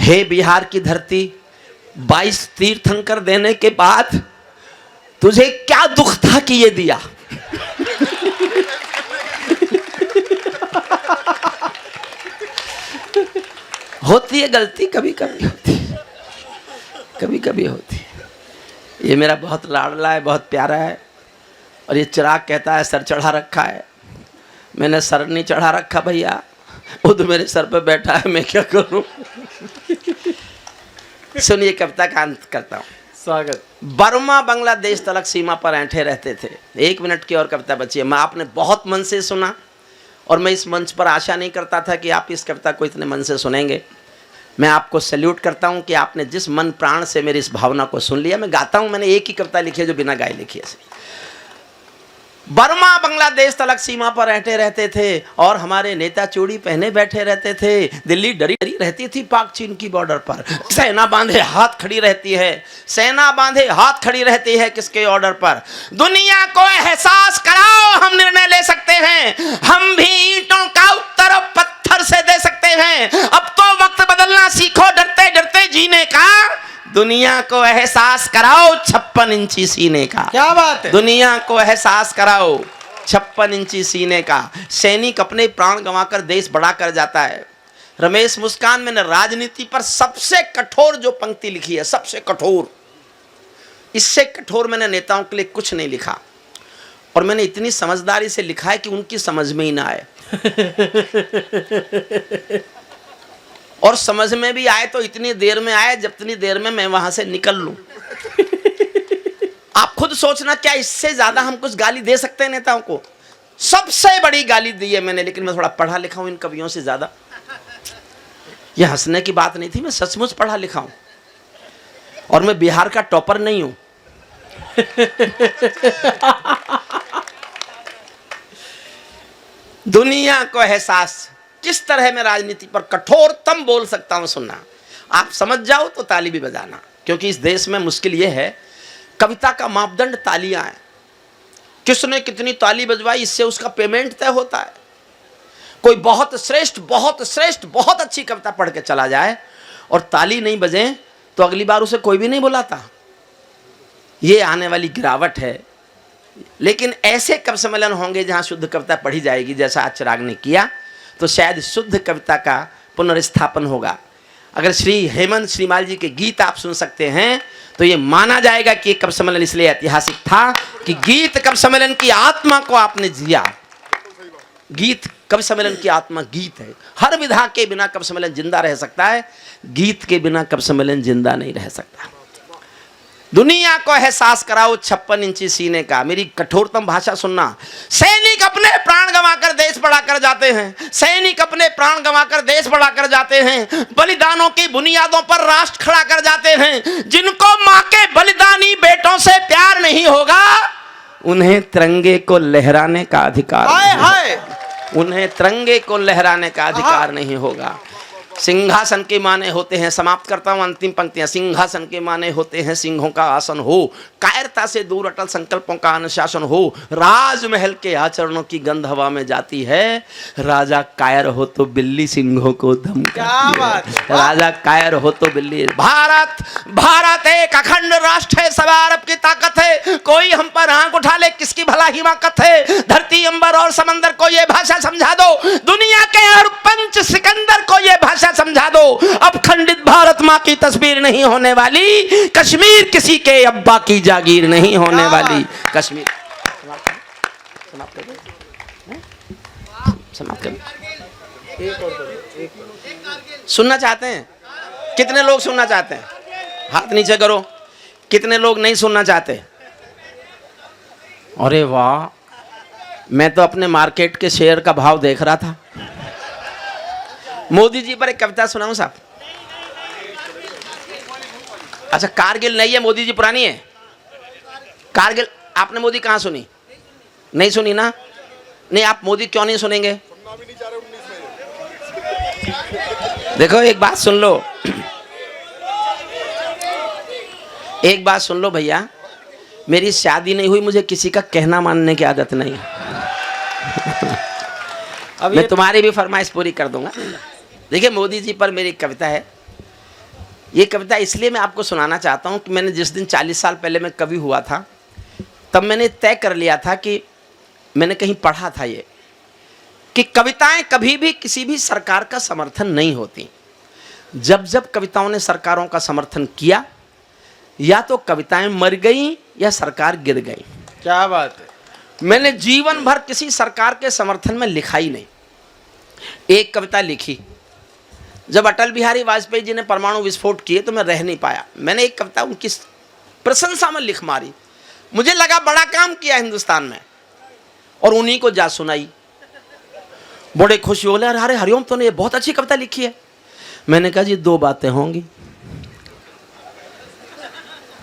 हे बिहार की धरती, 22 तीर्थंकर देने के बाद तुझे क्या दुख था कि ये दिया। होती है गलती, कभी कभी होती है, कभी कभी होती है। ये मेरा बहुत लाडला है, बहुत प्यारा है। और ये चिराग कहता है सर चढ़ा रखा है। मैंने सर नहीं चढ़ा रखा भैया, खुद मेरे सर पे बैठा है, मैं क्या करूं। सुनिए कविता का अंत करता हूं। स्वागत। बर्मा बांग्लादेश तलक सीमा पर ऐंठे रहते थे। 1 मिनट की और कविता बची है। मैं आपने बहुत मन से सुना और मैं इस मंच पर आशा नहीं करता था कि आप इस कविता को इतने मन से सुनेंगे। मैं आपको सैल्यूट करता हूं कि आपने जिस मन प्राण से मेरी इस भावना को सुन लिया। मैं गाता हूं, मैंने एक ही कविता लिखी है जो बिना गाए लिखी है। बर्मा बांग्लादेश तलक सीमा पर ऐंठे रहते थे और हमारे नेता चूड़ी पहने बैठे रहते थे। दिल्ली डरी डरी रहती थी पाक चीन की बॉर्डर पर। सेना बांधे हाथ खड़ी रहती है, सेना बांधे हाथ खड़ी रहती है किसके ऑर्डर पर। दुनिया को एहसास कराओ, हम निर्णय ले सकते हैं, हम भी ईंटों का उत्तर पत्थर से दे सकते हैं। अब तो वक्त बदलना सीखो, डरते डरते जीने का। दुनिया को एहसास कराओ 56 इंची सीने का। क्या बात है। दुनिया को एहसास कराओ 56 इंची सीने का। सैनिक अपने प्राण गंवाकर देश बड़ा कर जाता है। रमेश मुस्कान, मैंने राजनीति पर सबसे कठोर जो पंक्ति लिखी है, सबसे कठोर, इससे कठोर मैंने नेताओं के लिए कुछ नहीं लिखा। और मैंने इतनी समझदारी से लिखा है कि उनकी समझ में ही ना आए। और समझ में भी आए तो इतनी देर में आए जितनी देर में मैं वहां से निकल लूं। आप खुद सोचना, क्या इससे ज्यादा हम कुछ गाली दे सकते हैं नेताओं को? सबसे बड़ी गाली दी है मैंने, लेकिन मैं थोड़ा पढ़ा लिखा हूं इन कवियों से ज्यादा। यह हंसने की बात नहीं थी, मैं सचमुच पढ़ा लिखा हूं और मैं बिहार का टॉपर नहीं हूं। दुनिया को एहसास, किस तरह मैं राजनीति पर कठोरतम बोल सकता हूं, सुनना। आप समझ जाओ तो ताली भी बजाना, क्योंकि इस देश में मुश्किल यह है, कविता का मापदंड तालियां हैं। किसने कितनी ताली बजवाई इससे उसका पेमेंट तय होता है। कोई बहुत श्रेष्ठ बहुत अच्छी कविता पढ़ के चला जाए और ताली नहीं बजे तो अगली बार उसे कोई भी नहीं बुलाता। ये आने वाली गिरावट है। लेकिन ऐसे कवि सम्मेलन होंगे जहां शुद्ध कविता पढ़ी जाएगी, जैसा आज चिराग ने किया, तो शायद शुद्ध कविता का पुनर्स्थापन होगा। अगर श्री हेमंत श्रीमाल जी के गीत आप सुन सकते हैं तो ये माना जाएगा कि कवि सम्मेलन इसलिए ऐतिहासिक था कि गीत कवि सम्मेलन की आत्मा को आपने जिया। गीत कवि सम्मेलन की आत्मा गीत है। हर विधा के बिना कवि सम्मेलन जिंदा रह सकता है, गीत के बिना कवि सम्मेलन जिंदा नहीं रह सकता। दुनिया को एहसास कराओ 56 इंची सीने का। मेरी कठोरतम भाषा सुनना। सैनिक अपने प्राण गंवाकर देश बड़ा कर जाते हैं, सैनिक अपने प्राण गंवाकर देश बड़ा कर जाते हैं। बलिदानों की बुनियादों पर राष्ट्र खड़ा कर जाते हैं। जिनको मां के बलिदानी बेटों से प्यार नहीं होगा, उन्हें तिरंगे को लहराने का अधिकार उन्हें तिरंगे को लहराने का अधिकार नहीं होगा। सिंहासन के माने होते हैं, समाप्त करता हूं अंतिम पंक्तियां। सिंहासन के माने होते हैं सिंहों का आसन हो, कायरता से दूर अटल संकल्पों का अनुशासन हो। राजमहल के आचरणों की गंध हवा में जाती है। राजा कायर हो तो बिल्ली सिंहों को धमकाती है। राजा कायर हो तो बिल्ली। भारत एक अखंड राष्ट्र है, सवा अरब की ताकत है। कोई हम पर आंख उठा ले किसकी भला हिमाकत है। धरती अंबर और समंदर को ये भाषा समझा दो, दुनिया के हर पंच सिकंदर को ये भाषा समझा दो। अब खंडित भारत मां की तस्वीर नहीं होने वाली, कश्मीर किसी के अब्बा की जागीर नहीं होने वाली। कश्मीर समाप्त कर। सुनना चाहते हैं? कितने लोग सुनना चाहते हैं? हाथ नीचे करो। कितने लोग नहीं सुनना चाहते? अरे वाह, मैं तो अपने मार्केट के शेयर का भाव देख रहा था। मोदी जी पर एक कविता सुनाऊं साहब? अच्छा, कारगिल नहीं है, मोदी जी पुरानी है। कारगिल आपने मोदी कहां सुनी? नहीं सुनी ना? नहीं, आप मोदी क्यों नहीं सुनेंगे? देखो एक बात सुन लो, एक बात सुन लो भैया, मेरी शादी नहीं हुई, मुझे किसी का कहना मानने की आदत नहीं। मैं तुम्हारी भी फरमाइश पूरी कर दूंगा। देखिए मोदी जी पर मेरी कविता है। ये कविता इसलिए मैं आपको सुनाना चाहता हूँ कि मैंने जिस दिन 40 साल पहले मैं कवि हुआ था, तब मैंने तय कर लिया था कि मैंने कहीं पढ़ा था ये कि कविताएं कभी भी किसी भी सरकार का समर्थन नहीं होती। जब जब कविताओं ने सरकारों का समर्थन किया, या तो कविताएं मर गई या सरकार गिर गई। क्या बात है। मैंने जीवन भर किसी सरकार के समर्थन में लिखा ही नहीं। एक कविता लिखी जब अटल बिहारी वाजपेयी जी ने परमाणु विस्फोट किए तो मैं रह नहीं पाया, मैंने एक कविता उनकी प्रशंसा में लिख मारी। मुझे लगा बड़ा काम किया हिंदुस्तान में, और उन्हीं को जा सुनाई। बड़े खुश बोले, अरे हरिओम तूने ये बहुत अच्छी कविता लिखी है। मैंने कहा जी 2 बातें होंगी,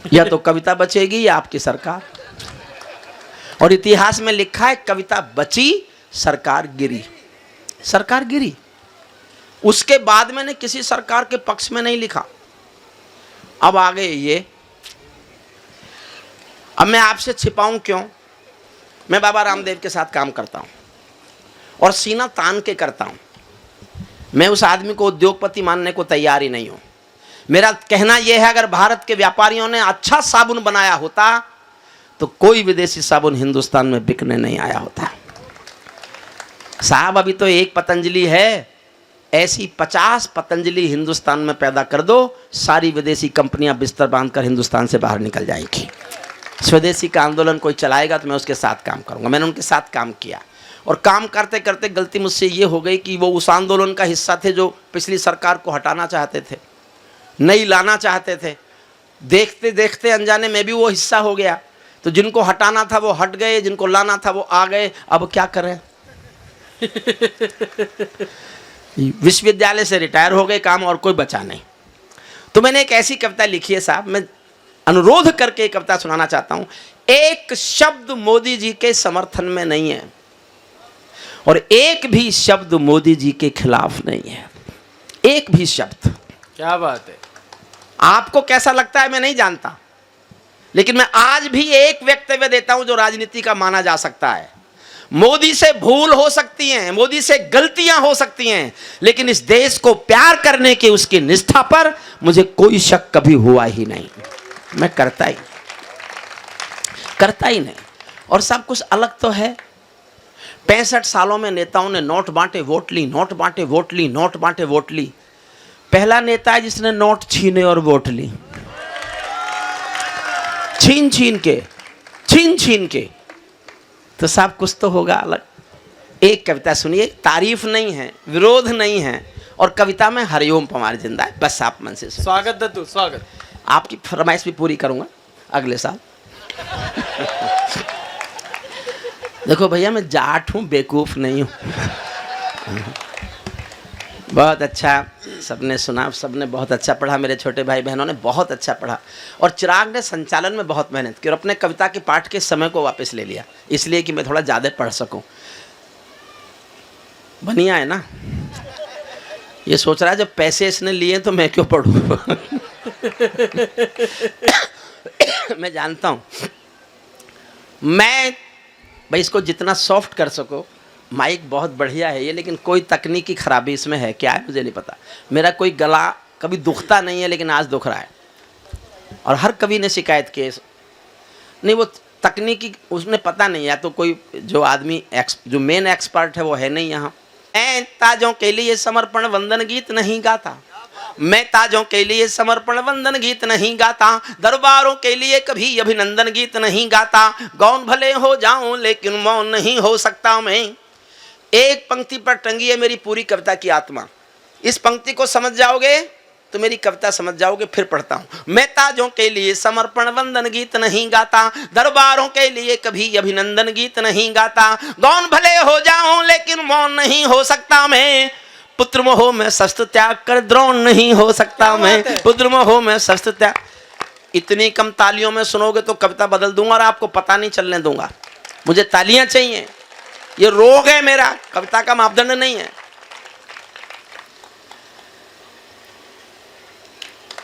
या तो कविता बचेगी या आपकी सरकार। और इतिहास में लिखा है कविता बची, सरकार गिरी। सरकार गिरी। उसके बाद मैंने किसी सरकार के पक्ष में नहीं लिखा। अब आ गए ये। अब मैं आपसे छिपाऊं क्यों? मैं बाबा रामदेव के साथ काम करता हूं और सीना तान के करता हूं। मैं उस आदमी को उद्योगपति मानने को तैयार ही नहीं हूं। मेरा कहना यह है, अगर भारत के व्यापारियों ने अच्छा साबुन बनाया होता तो कोई विदेशी साबुन हिंदुस्तान में बिकने नहीं आया होता। साहब अभी तो एक पतंजलि है, ऐसी 50 पतंजलि हिंदुस्तान में पैदा कर दो, सारी विदेशी कंपनियां बिस्तर बांधकर हिंदुस्तान से बाहर निकल जाएंगी। स्वदेशी का आंदोलन कोई चलाएगा तो मैं उसके साथ काम करूंगा। मैंने उनके साथ काम किया, और काम करते करते गलती मुझसे ये हो गई कि वो उस आंदोलन का हिस्सा थे जो पिछली सरकार को हटाना चाहते थे, नहीं लाना चाहते थे। देखते देखते अनजाने में भी वो हिस्सा हो गया। तो जिनको हटाना था वो हट गए, जिनको लाना था वो आ गए। अब क्या करें? विश्वविद्यालय से रिटायर हो गए, काम और कोई बचा नहीं। तो मैंने एक ऐसी कविता लिखी है साहब, मैं अनुरोध करके एक कविता सुनाना चाहता हूं। एक शब्द मोदी जी के समर्थन में नहीं है, और एक भी शब्द मोदी जी के खिलाफ नहीं है। एक भी शब्द। क्या बात है। आपको कैसा लगता है मैं नहीं जानता, लेकिन मैं आज भी एक वक्तव्य देता हूं जो राजनीति का माना जा सकता है। मोदी से भूल हो सकती है, मोदी से गलतियां हो सकती हैं, लेकिन इस देश को प्यार करने की उसकी निष्ठा पर मुझे कोई शक कभी हुआ ही नहीं। मैं करता ही नहीं। और सब कुछ अलग तो है। 65 सालों में नेताओं ने नोट बांटे, वोट ली, नोट बांटे, वोट ली, नोट बांटे, वोट ली। पहला नेता है जिसने नोट छीने और वोट ली, छीन छीन के। तो साहब कुछ तो होगा अलग। एक कविता सुनिए, तारीफ नहीं है, विरोध नहीं है, और कविता में हरिओम पवार जिंदा है। बस आप मन से सुनिए। स्वागत दत्तू, स्वागत। आपकी फरमाइश भी पूरी करूंगा अगले साल। देखो भैया, मैं जाट हूं, बेवकूफ नहीं हूं। बहुत अच्छा सबने सुना, सबने बहुत अच्छा पढ़ा। मेरे छोटे भाई बहनों ने बहुत अच्छा पढ़ा, और चिराग ने संचालन में बहुत मेहनत की और अपने कविता के पाठ के समय को वापस ले लिया, इसलिए कि मैं थोड़ा ज़्यादा पढ़ सकूं। बढ़िया है ना? ये सोच रहा है जब पैसे इसने लिए तो मैं क्यों पढ़ूं। मैं जानता हूं, मैं भाई इसको जितना सॉफ्ट कर सको। माइक बहुत बढ़िया है ये, लेकिन कोई तकनीकी खराबी इसमें है क्या है मुझे नहीं पता। मेरा कोई गला कभी दुखता नहीं है, लेकिन आज दुख रहा है, और हर कवि ने शिकायत की। नहीं, वो तकनीकी उसने पता नहीं, या तो कोई जो आदमी जो मेन एक्सपर्ट है वो है नहीं यहाँ। मैं ताजों के लिए समर्पण वंदन गीत नहीं गाता, मैं ताजों के लिए समर्पण वंदन गीत नहीं गाता, दरबारों के लिए कभी अभिनंदन गीत नहीं गाता। गौन भले हो जाऊं लेकिन मौन नहीं हो सकता मैं। एक पंक्ति पर टंगी है मेरी पूरी कविता की आत्मा। इस पंक्ति को समझ जाओगे तो मेरी कविता समझ जाओगे। फिर पढ़ता हूं। मैं ताजों के लिए समर्पण वंदन गीत नहीं गाता, दरबारों के लिए कभी अभिनंदन गीत नहीं गाता। गौन भले हो जाऊं लेकिन मौन नहीं हो सकता मैं। पुत्र मोह में शस्त्र त्याग कर द्रोण नहीं हो सकता मैं। पुत्र मोह में शस्त्र त्याग। इतनी कम तालियों में सुनोगे तो कविता बदल दूंगा और आपको पता नहीं चलने दूंगा। मुझे तालियां चाहिए, ये रोग है मेरा, कविता का मापदंड नहीं है।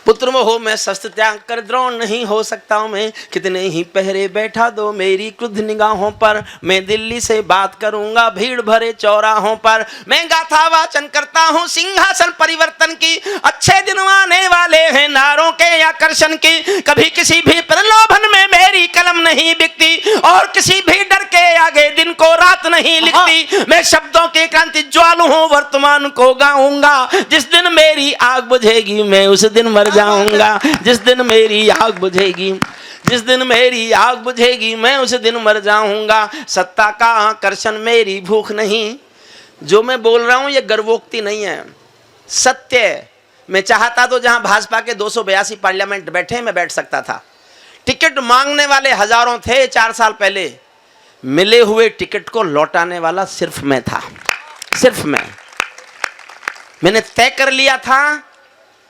पुत्र मोह में शस्त्र त्याग कर द्रोण नहीं हो सकता मैं। कितने ही पहरे बैठा दो मेरी क्रुद्ध निगाहों पर, मैं दिल्ली से बात करूंगा भीड़ भरे चौराहों पर। मैं गाथा वाचन करता हूँ सिंहासन परिवर्तन की, अच्छे दिन आने वाले हैं नारों के आकर्षण की, कभी किसी भी प्रलोभन में मेरी कलम नहीं बिकती, और किसी भी डर के आगे दिन को रात नहीं लिखती। मैं शब्दों की क्रांति ज्वाल हूँ, वर्तमान को गाऊंगा। जिस दिन मेरी आग बुझेगी मैं उस दिन मर जाऊंगा। जिस दिन मेरी आग बुझेगी, जिस दिन मेरी आग बुझेगी मैं उस दिन मर जाऊंगा। सत्ता का आकर्षण मेरी भूख नहीं। जो मैं बोल रहा हूं ये गर्वोक्ति नहीं है, सत्य है। मैं चाहता तो जहां भाजपा के 282 पार्लियामेंट बैठे मैं बैठ सकता था। टिकट मांगने वाले हजारों थे 4 साल पहले, मिले हुए टिकट को लौटाने वाला सिर्फ मैं था, सिर्फ मैंने तय कर लिया था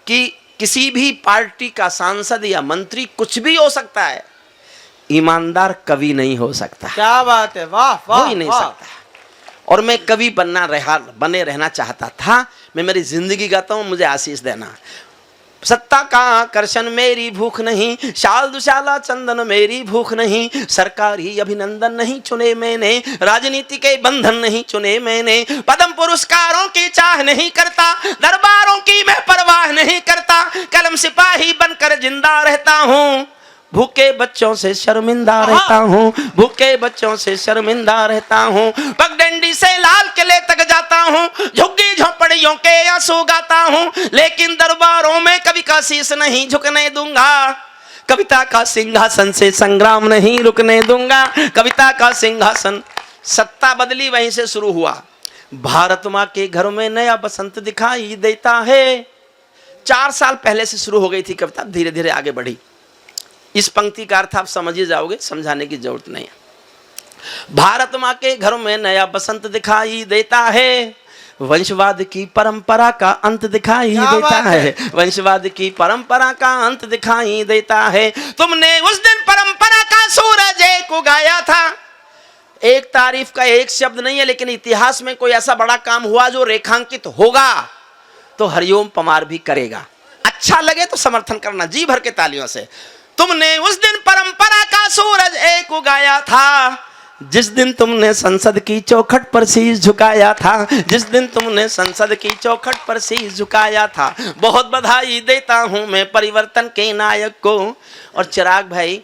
कि किसी भी पार्टी का सांसद या मंत्री कुछ भी हो सकता है, ईमानदार कभी नहीं हो सकता। क्या बात है, वाह वाह, हो ही नहीं सकता। और मैं कभी बने रहना चाहता था। मैं मेरी जिंदगी गाता हूं, मुझे आशीष देना। सत्ता का आकर्षण मेरी भूख नहीं, शाल दुशाला चंदन मेरी भूख नहीं, सरकारी अभिनंदन नहीं चुने मैंने, राजनीति के बंधन नहीं चुने मैंने, पद्म पुरस्कारों की चाह नहीं करता, दरबारों की मैं परवाह नहीं करता, कलम सिपाही बनकर जिंदा रहता हूँ, भूखे बच्चों से शर्मिंदा रहता हूँ, भूखे बच्चों से शर्मिंदा रहता हूँ, पगडंडी से लाल किले तक जाता हूँ, झुग्गी झोपड़ियों के आंसू गाता हूँ, लेकिन दरबारों में कभी का शीश नहीं झुकने दूंगा, कविता का सिंहासन से संग्राम नहीं रुकने दूंगा, कविता का सिंहासन। सत्ता बदली वहीं से शुरू हुआ। भारत माँ के घर में नया बसंत दिखाई देता है। 4 साल पहले से शुरू हो गई थी कविता, धीरे धीरे आगे बढ़ी। इस पंक्ति का अर्थ आप समझ ही जाओगे, समझाने की जरूरत नहीं है। भारत माँ के घर में नया बसंत दिखाई देता है, वंशवाद की परंपरा का अंत दिखाई देता है, वंशवाद की परंपरा का अंत दिखाई देता है। तुमने उस दिन परंपरा का सूरज एक उगाया था। एक तारीफ का एक शब्द नहीं है, लेकिन इतिहास में कोई ऐसा बड़ा काम हुआ जो रेखांकित होगा तो हरिओम पमार भी करेगा। अच्छा लगे तो समर्थन करना जी भर के तालियों से। तुमने उस दिन परंपरा का सूरज एक उगाया था, जिस दिन तुमने संसद की चौखट पर शीश झुकाया था, जिस दिन तुमने संसद की चौखट पर शीश झुकाया था। बहुत बधाई देता हूं मैं परिवर्तन के नायक को। और चिराग भाई,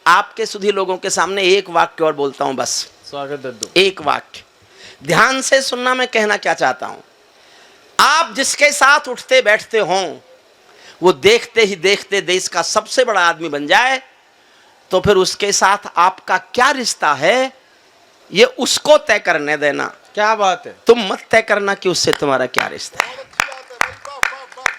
आपके सुधी लोगों के सामने एक वाक्य और बोलता हूं, बस स्वागत दद्दू। एक वाक्य ध्यान से सुनना। मैं कहना क्या चाहता हूं, आप जिसके साथ उठते बैठते हों वो देखते ही देखते देश का सबसे बड़ा आदमी बन जाए, तो फिर उसके साथ आपका क्या रिश्ता है ये उसको तय करने देना। क्या बात है। तुम मत तय करना कि उससे तुम्हारा क्या रिश्ता है।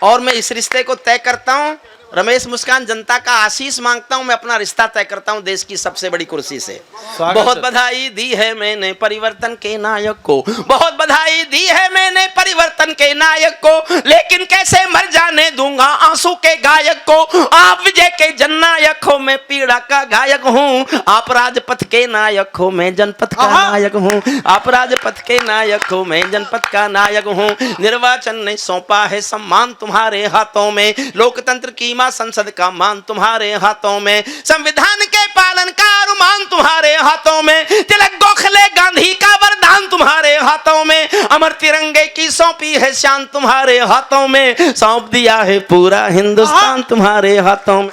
और मैं इस रिश्ते को तय करता हूं, रमेश मुस्कान जनता का आशीष मांगता हूं, मैं अपना रिश्ता तय करता हूं देश की सबसे बड़ी कुर्सी से। बहुत बधाई दी है मैंने परिवर्तन के नायक को, बहुत बधाई दी है मैंने परिवर्तन के नायक को, लेकिन कैसे मर जाने दूंगा आंसू के गायक को। आप विजय के जननायक हो, मैं पीड़ा का गायक हूँ। आप राजपथ के नायक हो, मैं जनपथ का नायक हूँ। आप राजपथ के नायक हो, मैं जनपथ का नायक हूँ। निर्वाचन ने सौंपा है सम्मान तुम्हारे हाथों में, लोकतंत्र की संसद का मान तुम्हारे हाथों में, संविधान के पालन का अरमान तुम्हारे हाथों में, तिलक गोखले गांधी का वरदान तुम्हारे हाथों में, अमर तिरंगे की सौंपी है शान तुम्हारे हाथों में, सौंप दिया है पूरा हिंदुस्तान तुम्हारे हाथों में।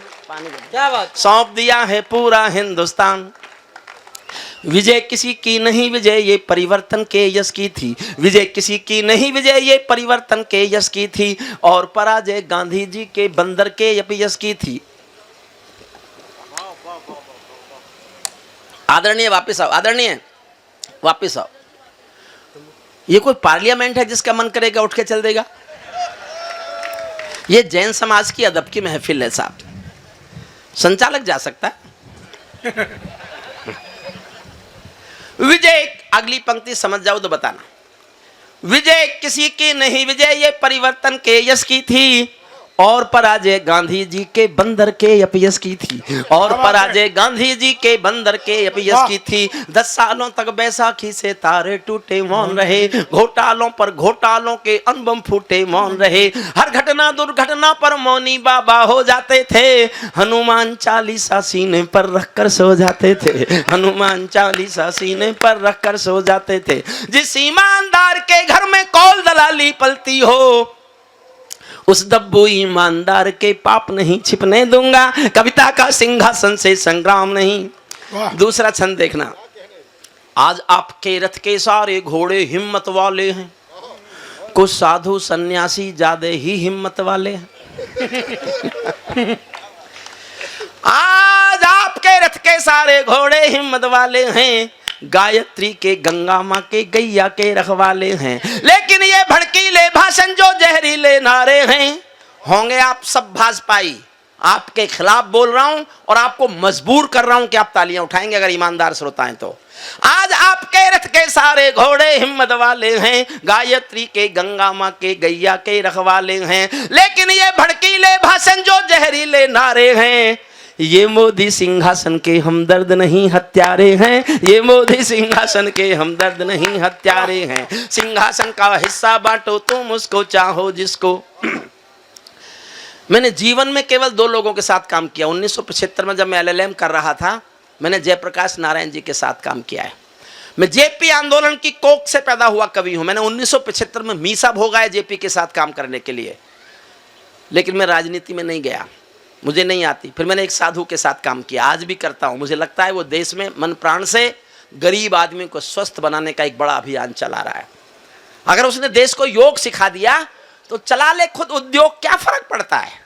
क्या बात। सौंप दिया है पूरा हिंदुस्तान। विजय किसी की नहीं, विजय ये परिवर्तन के यश की थी। विजय किसी की नहीं, विजय ये परिवर्तन के यश की थी। और पराजय गांधी जी के बंदर के यश की थी। आदरणीय वापिस आओ, आदरणीय वापिस आओ। ये कोई पार्लियामेंट है जिसका मन करेगा उठ के चल देगा? ये जैन समाज की अदब की महफिल है साहब, संचालक जा सकता है। विजय, अगली पंक्ति समझ जाओ तो बताना। विजय किसी की नहीं, विजय ये परिवर्तन के यश की थी। और पराजय गांधी जी के बंदर के अपयश की थी। और पराजय गांधी जी के बंदर के अपयश की थी। 10 सालों तक बैसाखी से तारे टूटे मौन रहे, घोटालों पर घोटालों के अनबम फूटे मौन रहे। हर घटना दुर्घटना पर मौनी बाबा हो जाते थे। हनुमान चालीसा सीने पर रखकर सो जाते थे। हनुमान चालीसा सीने पर रखकर सो जाते थे। जिस ईमानदार के घर में कौल दलाली पलती हो, उस दब्बू ईमानदार के पाप नहीं छिपने दूंगा, कविता का सिंहासन से संग्राम नहीं। दूसरा छंद देखना, आज आपके रथ के सारे घोड़े हिम्मत वाले हैं, कुछ साधु सन्यासी ज्यादा ही हिम्मत वाले हैं। आज आपके रथ के सारे घोड़े हिम्मत वाले हैं, गायत्री के गंगा माँ के गैया के रखवाले हैं, लेकिन ये भड़कीले भाषण जो जहरीले नारे हैं, होंगे आप सब भाजपाई। आपके खिलाफ बोल रहा हूं और आपको मजबूर कर रहा हूं कि आप तालियां उठाएंगे अगर ईमानदार श्रोता हैं तो। आज आपके रथ के सारे घोड़े हिम्मत वाले हैं, गायत्री के गंगा माँ के गैया के रखवाले हैं, लेकिन ये भड़कीले भाषण जो जहरीले नारे हैं, ये मोदी सिंहासन के हमदर्द नहीं हत्यारे हैं, ये मोदी सिंहासन के हमदर्द नहीं हत्यारे हैं। सिंहासन का हिस्सा बांटो तुम उसको चाहो जिसको। मैंने जीवन में केवल 2 लोगों के साथ काम किया। 1975 में जब मैं LLM कर रहा था, मैंने जयप्रकाश नारायण जी के साथ काम किया है। मैं जेपी आंदोलन की कोख से पैदा हुआ कवि हूं। मैंने 1975 में मीसा भोगा है जेपी के साथ काम करने के लिए, लेकिन मैं राजनीति में नहीं गया, मुझे नहीं आती। फिर मैंने एक साधु के साथ काम किया, आज भी करता हूं। मुझे लगता है वो देश में मन प्राण से गरीब आदमी को स्वस्थ बनाने का एक बड़ा अभियान चला रहा है। अगर उसने देश को योग सिखा दिया तो चला ले खुद उद्योग, क्या फर्क पड़ता है।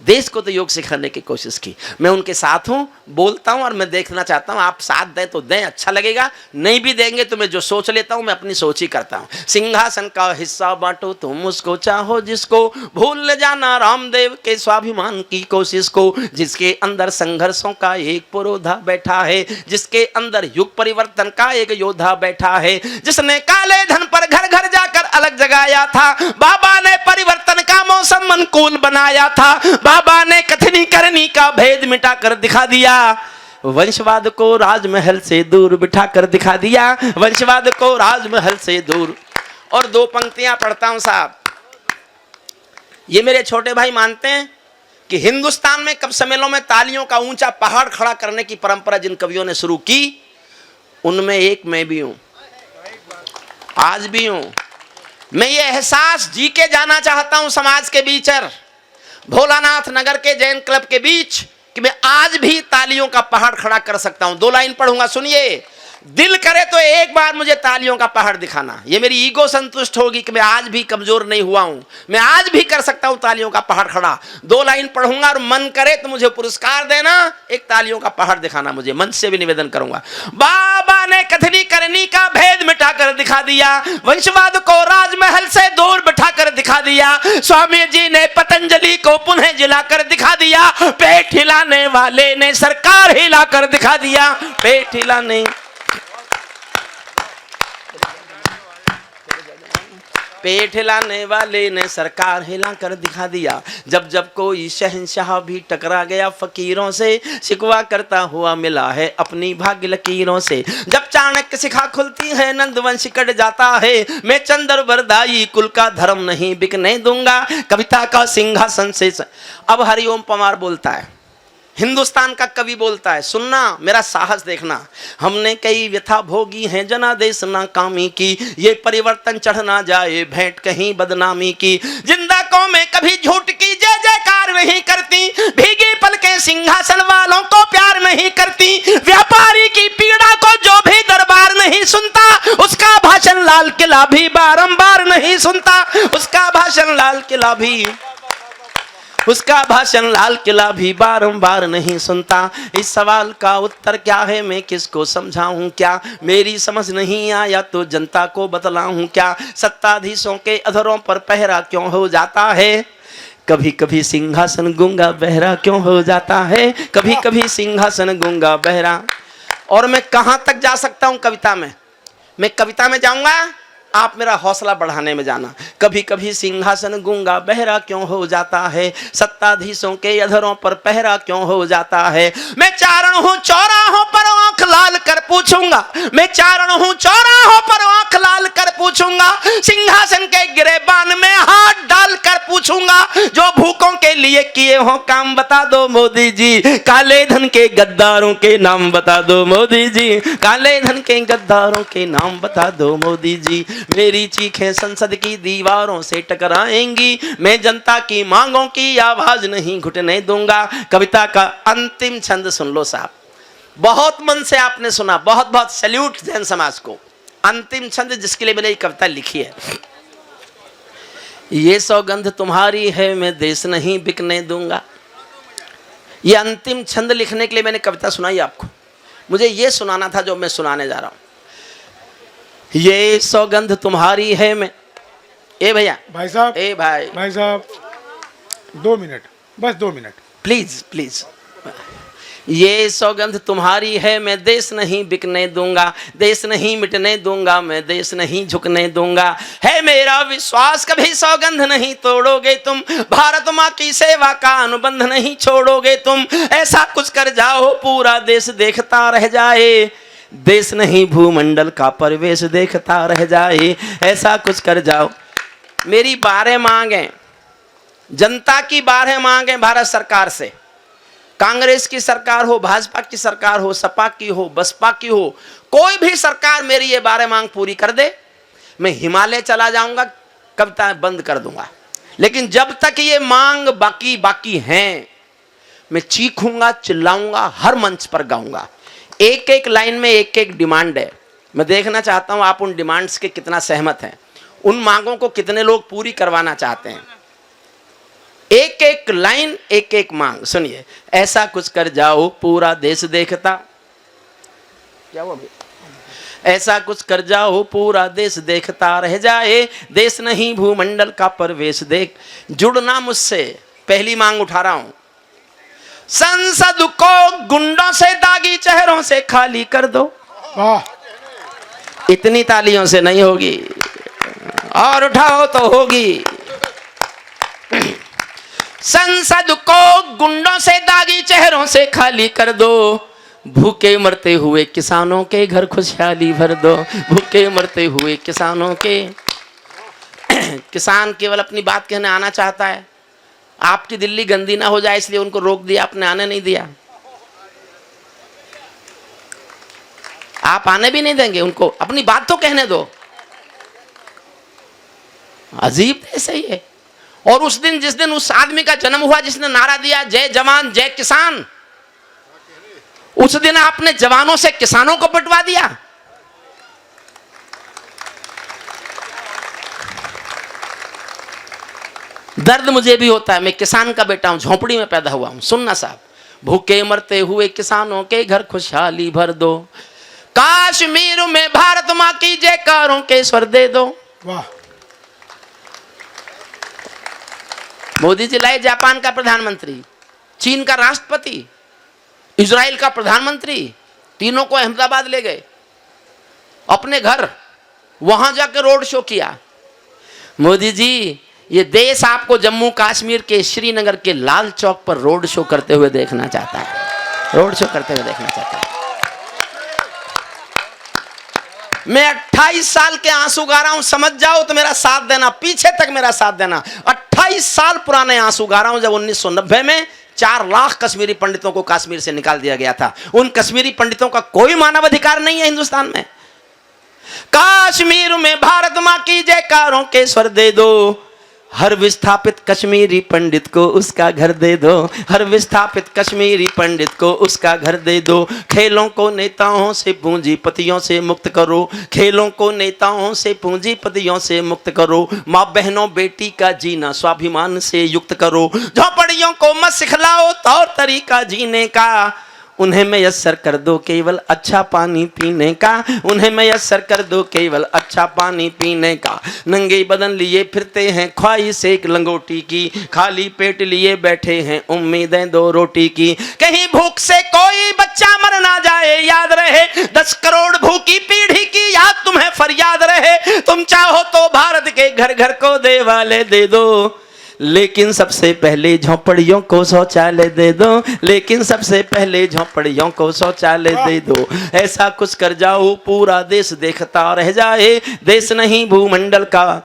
देश को तो योग सिखाने की कोशिश की। मैं उनके साथ हूं, बोलता हूं और मैं देखना चाहता हूं आप साथ दें तो दें, अच्छा लगेगा, नहीं भी देंगे तो मैं जो सोच लेता हूं मैं अपनी सोच ही करता हूं। सिंहासन का हिस्सा बांटो तुम उसको चाहो जिसको, भूल न जाना रामदेव के स्वाभिमान की कोशिश को, जिसके अंदर संघर्षों का एक पुरोधा बैठा है, जिसके अंदर युग परिवर्तन का एक योद्धा बैठा है, जिसने काले धन पर घर घर जाकर अलग जगाया था, बाबा ने परिवर्तन का मौसम अनुकूल बनाया था, बाबा ने कथनी करनी का भेद मिटाकर दिखा दिया, वंशवाद को राजमहल से दूर बिठाकर दिखा दिया, वंशवाद को राजमहल से दूर। और 2 पंक्तियां पढ़ता हूं साहब। ये मेरे छोटे भाई मानते हैं कि हिंदुस्तान में कब सम्मेलनों में तालियों का ऊंचा पहाड़ खड़ा करने की परंपरा जिन कवियों ने शुरू की, उनमें एक मैं भी हूं, आज भी हूं। मैं ये एहसास जी के जाना चाहता हूं समाज के बीच, भोलानाथ नगर के जैन क्लब के बीच, कि मैं आज भी तालियों का पहाड़ खड़ा कर सकता हूं। 2 लाइन पढ़ूंगा, सुनिए। दिल करे तो एक बार मुझे तालियों का पहाड़ दिखाना, ये मेरी ईगो संतुष्ट होगी कि मैं आज भी कमजोर नहीं हुआ हूं, मैं आज भी कर सकता हूं तालियों का पहाड़ खड़ा। 2 लाइन पढ़ूंगा और मन करे तो मुझे पुरस्कार देना, एक तालियों का पहाड़ दिखाना मुझे, मन से भी निवेदन करूंगा। बाबा ने कथनी करनी का भेद मिटाकर दिखा दिया, वंशवाद को राजमहल से दूर बिठाकर दिखा दिया, स्वामी जी ने पतंजलि को पुनः जिलाकर दिखा दिया, पेट हिलाने वाले ने सरकार हिलाकर दिखा दिया, पेट हिलाने पेट हिलाने वाले ने सरकार हिला कर दिखा दिया। जब जब कोई शहंशाह भी टकरा गया फकीरों से, शिकवा करता हुआ मिला है अपनी भाग्य लकीरों से। जब चाणक्य शिखा खुलती है नंदवंश कट जाता है, मैं चंद्र वरदाई कुल का धर्म नहीं बिकने दूंगा, कविता का सिंहासन से। अब हरिओम पवार बोलता है, हिंदुस्तान का कवि बोलता है, सुनना मेरा साहस देखना। हमने कई व्यथा भोगी हैं जनादेश नाकामी की, ये परिवर्तन चढ़ ना जाए भेंट कहीं बदनामी की। जिंदा कौमें कभी झूठ की जय जयकार नहीं करती, भीगी पलकें सिंहासन वालों को प्यार नहीं करती। व्यापारी की पीड़ा को जो भी दरबार नहीं सुनता, उसका भाषण लाल किला भी बारंबार नहीं सुनता, उसका भाषण लाल किला भी, उसका भाषण लाल किला भी बारंबार नहीं सुनता। इस सवाल का उत्तर क्या है मैं किसको समझाऊं क्या, मेरी समझ नहीं आया तो जनता को बतलाऊं क्या। सत्ताधीशों के अधरों पर पहरा क्यों हो जाता है, कभी कभी सिंहासन गूंगा बहरा क्यों हो जाता है, कभी कभी सिंहासन गूंगा बहरा। और मैं कहां तक जा सकता हूं कविता में, मैं कविता में जाऊंगा, आप मेरा हौसला बढ़ाने में जाना। कभी कभी सिंहासन गूंगा बहरा क्यों हो जाता है, सत्ताधीशों के अधरों पर पहरा क्यों हो जाता है। मैं चारण हूं चौराहों पर आंख लाल कर पूछूंगा, मैं चारण हूं चौराहों पर आंख लाल कर पूछूंगा, सिंहासन के गिरेबान में हाथ डाल कर पूछूंगा, जो भूखों के लिए किए हो काम बता दो मोदी जी, काले धन के गद्दारों के नाम बता दो मोदी जी, काले धन के गद्दारों के नाम बता दो मोदी जी। मेरी चीखें संसद की दीवारों से टकराएंगी, मैं जनता की मांगों की आवाज नहीं घुटने दूंगा। कविता का अंतिम छंद सुन लो साहब, बहुत मन से आपने सुना, बहुत बहुत सैल्यूट जैन समाज को। अंतिम छंद जिसके लिए मैंने ये कविता लिखी है, ये सौगंध तुम्हारी है मैं देश नहीं बिकने दूंगा। ये अंतिम छंद लिखने के लिए मैंने कविता सुनाई आपको, मुझे ये सुनाना था जो मैं सुनाने जा रहा हूं। ये सौगंध तुम्हारी है मैं, ए भैया भाई साहब, ए भाई साहब 2 मिनट, बस 2 मिनट प्लीज प्लीज। ये सौगंध तुम्हारी है मैं देश नहीं बिकने दूंगा, देश नहीं मिटने दूंगा, मैं देश नहीं झुकने दूंगा। है मेरा विश्वास कभी सौगंध नहीं तोड़ोगे तुम, भारत माँ की सेवा का अनुबंध नहीं छोड़ोगे तुम। ऐसा कुछ कर जाओ पूरा देश देखता रह जाए, देश नहीं भूमंडल का परिवेश देखता रह जाए। ऐसा कुछ कर जाओ। मेरी 12 मांगे, जनता की 12 मांगे भारत सरकार से, कांग्रेस की सरकार हो, भाजपा की सरकार हो, सपा की हो, बसपा की हो, कोई भी सरकार मेरी ये 12 मांग पूरी कर दे, मैं हिमालय चला जाऊंगा, कविताएं बंद कर दूंगा। लेकिन जब तक ये मांग बाकी हैं, मैं चीखूंगा, चिल्लाऊंगा, हर मंच पर गाऊंगा। एक एक लाइन में एक एक डिमांड है। मैं देखना चाहता हूं आप उन डिमांड्स के कितना सहमत हैं, उन मांगों को कितने लोग पूरी करवाना चाहते हैं। एक एक लाइन, एक एक मांग सुनिए। ऐसा कुछ कर जाओ पूरा देश देखता, क्या हुआ भैया? ऐसा कुछ कर जाओ पूरा देश देखता रह जाए, देश नहीं भूमंडल का परिवेश देख। जुड़ना मुझसे, पहली मांग उठा रहा हूं। संसद को गुंडों से, दागी चेहरों से खाली कर दो। वाह, इतनी तालियों से नहीं होगी, और उठाओ तो होगी। संसद को गुंडों से, दागी चेहरों से खाली कर दो, भूखे मरते हुए किसानों के घर खुशहाली भर दो, भूखे मरते हुए किसानों के। किसान केवल अपनी बात कहने आना चाहता है, आपकी दिल्ली गंदी ना हो जाए इसलिए उनको रोक दिया, आपने आने नहीं दिया। आप आने भी नहीं देंगे उनको, अपनी बात तो कहने दो। अजीब ऐसे ही है। और उस दिन, जिस दिन उस आदमी का जन्म हुआ जिसने नारा दिया जय जवान जय किसान, उस दिन आपने जवानों से किसानों को पिटवा दिया। दर्द मुझे भी होता है, मैं किसान का बेटा हूं, झोपड़ी में पैदा हुआ हूं। सुनना साहब, भूखे मरते हुए किसानों के घर खुशहाली भर दो, कश्मीर में भारत मां की जयकारों के स्वर दे दो। वाह, मोदी जी लाए जापान का प्रधानमंत्री, चीन का राष्ट्रपति, इजराइल का प्रधानमंत्री, तीनों को अहमदाबाद ले गए अपने घर, वहां जाकर रोड शो किया। मोदी जी, ये देश आपको जम्मू कश्मीर के श्रीनगर के लाल चौक पर रोड शो करते हुए देखना चाहता है, रोड शो करते हुए देखना चाहता है। मैं 28 साल के आंसू गा रहा हूं, समझ जाओ तो मेरा साथ देना, पीछे तक मेरा साथ देना। 28 साल पुराने आंसू गा रहा हूं, जब 1990 में 4 लाख कश्मीरी पंडितों को कश्मीर से निकाल दिया गया था। उन कश्मीरी पंडितों का कोई मानव अधिकार नहीं है हिंदुस्तान में। कश्मीर में भारत मां की जयकारों के स्वर दे दो, हर विस्थापित कश्मीरी पंडित को उसका घर दे दो, हर विस्थापित कश्मीरी पंडित को उसका घर दे दो। खेलों को नेताओं से पूंजीपतियों से मुक्त करो, खेलों को नेताओं से पूंजीपतियों से मुक्त करो। माँ बहनों बेटी का जीना स्वाभिमान से युक्त करो, झोपड़ियों को मत सिखलाओ तौर तरीका जीने का, उन्हें मैसर कर दो केवल अच्छा पानी पीने का, उन्हें मैसर कर दो केवल अच्छा पानी पीने का। नंगे बदन लिए फिरते हैं ख्वाहिश एक लंगोटी की, खाली पेट लिए बैठे हैं उम्मीदें 2 रोटी की। कहीं भूख से कोई बच्चा मर ना जाए याद रहे, 10 करोड़ भूखी पीढ़ी की याद तुम्हें फरियाद रहे। तुम चाहो तो भारत के घर घर को देवाले दे दो, लेकिन सबसे पहले झोपड़ियों को शौचालय दे दो, लेकिन सबसे पहले झोपड़ियों को शौचालय दे दो। ऐसा कुछ कर जाओ पूरा देश देखता रह जाए, देश नहीं भूमंडल का